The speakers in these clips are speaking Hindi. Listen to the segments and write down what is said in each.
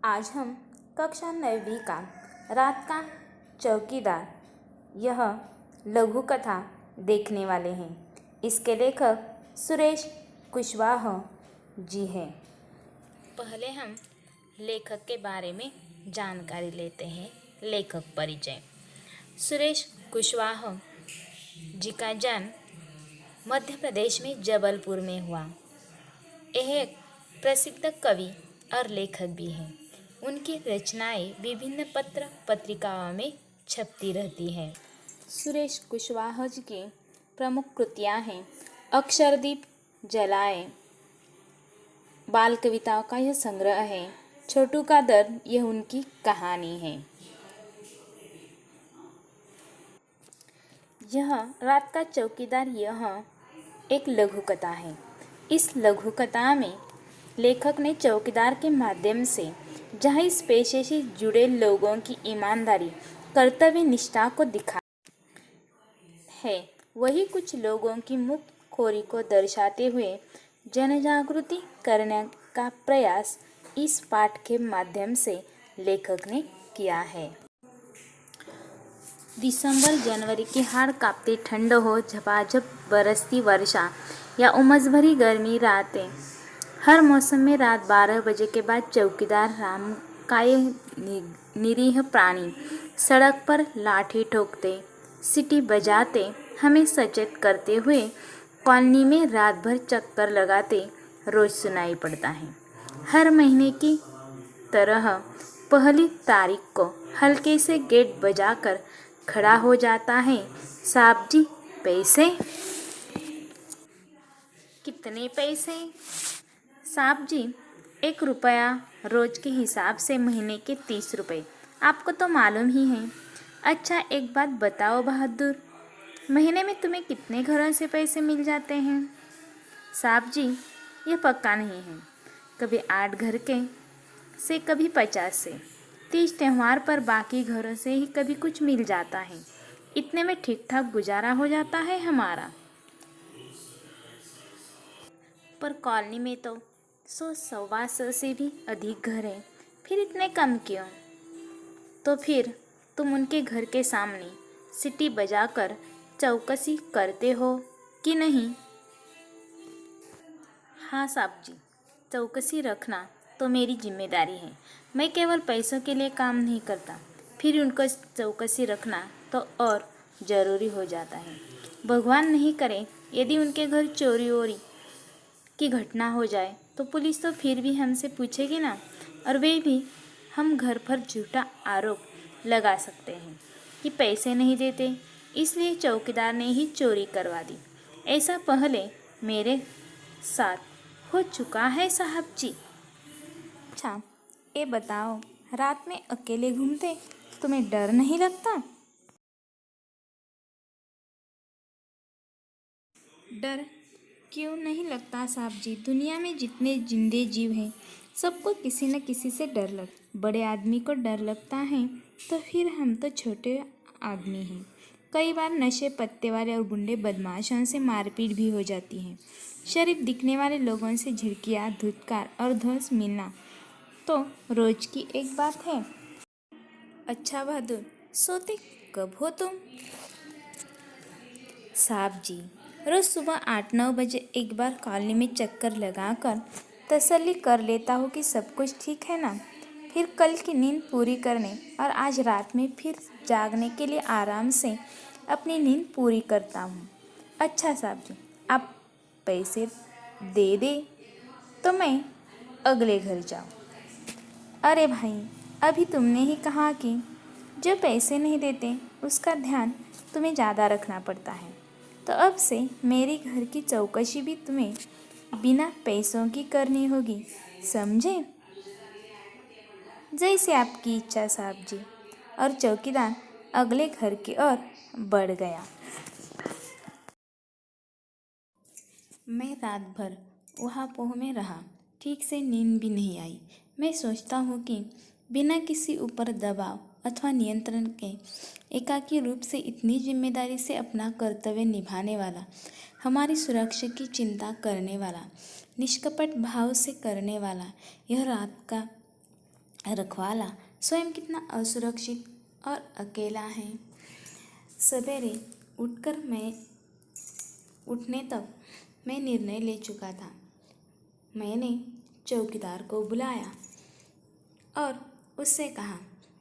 आज हम कक्षा 9वीं का रात का चौकीदार यह लघु कथा देखने वाले हैं। इसके लेखक सुरेश कुशवाहा जी हैं। पहले हम लेखक के बारे में जानकारी लेते हैं। लेखक परिचय। सुरेश कुशवाहा जी का जन्म मध्य प्रदेश में जबलपुर में हुआ। यह एक प्रसिद्ध कवि और लेखक भी हैं। उनकी रचनाएं विभिन्न पत्र पत्रिकाओं में छपती रहती हैं। सुरेश कुशवाहा जी की प्रमुख कृतियां हैं अक्षरदीप, जलाए, बाल कविताओं का यह संग्रह है। छोटू का दर्द, यह उनकी कहानी है। यह रात का चौकीदार यह एक लघु कथा है। इस लघु कथा में लेखक ने चौकीदार के माध्यम से जहाँ इस पेशे से जुड़े लोगों की ईमानदारी, कर्तव्य निष्ठा को दिखाया है, वही कुछ लोगों की मुक्तखोरी को दर्शाते हुए जनजागृति करने का प्रयास इस पाठ के माध्यम से लेखक ने किया है। दिसंबर जनवरी की हाड़ कांपती ठंड हो, झपाझप बरसती वर्षा या उमस भरी गर्मी रातें, हर मौसम में रात 12 बजे के बाद चौकीदार राम का यह निरीह प्राणी सड़क पर लाठी ठोकते, सीटी बजाते, हमें सचेत करते हुए कॉलोनी में रात भर चक्कर लगाते रोज सुनाई पड़ता है। हर महीने की तरह पहली तारीख को हल्के से गेट बजाकर खड़ा हो जाता है। साहब जी, पैसे? कितने पैसे? साहब जी, 1 रुपया रोज के हिसाब से महीने के 30 रुपये। आपको तो मालूम ही है। अच्छा, एक बात बताओ बहादुर, महीने में तुम्हें कितने घरों से पैसे मिल जाते हैं? साहब जी, यह पक्का नहीं है। कभी 8 घर के से, कभी 50 से। 30 त्यौहार पर बाकी घरों से ही कभी कुछ मिल जाता है। इतने में ठीक ठाक गुजारा हो जाता है हमारा। पर कॉलोनी में तो 100-125 से भी अधिक घर हैं, फिर इतने कम क्यों? तो फिर तुम उनके घर के सामने सीटी बजाकर चौकसी करते हो कि नहीं? हाँ साहब जी, चौकसी रखना तो मेरी जिम्मेदारी है। मैं केवल पैसों के लिए काम नहीं करता, फिर उनको चौकसी रखना तो और ज़रूरी हो जाता है। भगवान नहीं करे यदि उनके घर चोरी वोरी की घटना हो जाए तो पुलिस तो फिर भी हमसे पूछेगी ना, और वे भी हम घर पर झूठा आरोप लगा सकते हैं कि पैसे नहीं देते, इसलिए चौकीदार ने ही चोरी करवा दी। ऐसा पहले मेरे साथ हो चुका है साहब जी। अच्छा, ये बताओ, रात में अकेले घूमते तुम्हें डर नहीं लगता? डर क्यों नहीं लगता साहब जी? दुनिया में जितने जिंदे जीव हैं सबको किसी न किसी से डर बड़े आदमी को डर लगता है तो फिर हम तो छोटे आदमी हैं। कई बार नशे पत्ते वाले और गुंडे बदमाशों से मारपीट भी हो जाती है। शरीफ दिखने वाले लोगों से झिड़कियाँ, धुतकार और धौंस मिलना तो रोज की एक बात है। अच्छा बहादुर, सोते कब हो तुम? साहब जी, रोज़ सुबह 8-9 बजे एक बार कॉलोनी में चक्कर लगाकर तसल्ली कर लेता हूँ कि सब कुछ ठीक है ना। फिर कल की नींद पूरी करने और आज रात में फिर जागने के लिए आराम से अपनी नींद पूरी करता हूँ। अच्छा साहब जी, आप पैसे दे दे तो मैं अगले घर जाऊँ। अरे भाई, अभी तुमने ही कहा कि जो पैसे नहीं देते उसका ध्यान तुम्हें ज़्यादा रखना पड़ता है, तो अब से मेरे घर की चौकसी भी तुम्हें बिना पैसों की करनी होगी, समझे? जैसे आपकी इच्छा साहब जी। और चौकीदार अगले घर की ओर बढ़ गया। मैं रात भर वहाँ पोह में रहा, ठीक से नींद भी नहीं आई। मैं सोचता हूँ कि बिना किसी ऊपर दबाव अथवा नियंत्रण के एकाकी रूप से इतनी जिम्मेदारी से अपना कर्तव्य निभाने वाला, हमारी सुरक्षा की चिंता करने वाला, निष्कपट भाव से करने वाला यह रात का रखवाला स्वयं कितना असुरक्षित और अकेला है। सवेरे उठने तक मैं निर्णय ले चुका था। मैंने चौकीदार को बुलाया और उससे कहा,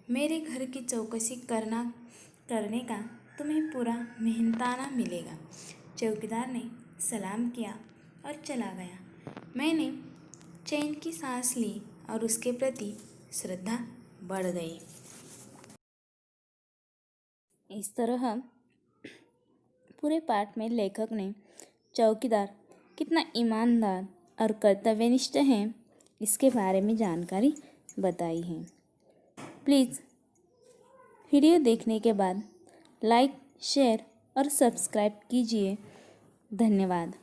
मेरे घर की चौकसी करने का तुम्हें पूरा मेहनताना मिलेगा। चौकीदार ने सलाम किया और चला गया। मैंने चैन की सांस ली और उसके प्रति श्रद्धा बढ़ गई। इस तरह पूरे पाठ में लेखक ने चौकीदार कितना ईमानदार और कर्तव्यनिष्ठ है इसके बारे में जानकारी बताई है। प्लीज़ वीडियो देखने के बाद लाइक, शेयर और सब्सक्राइब कीजिए। धन्यवाद।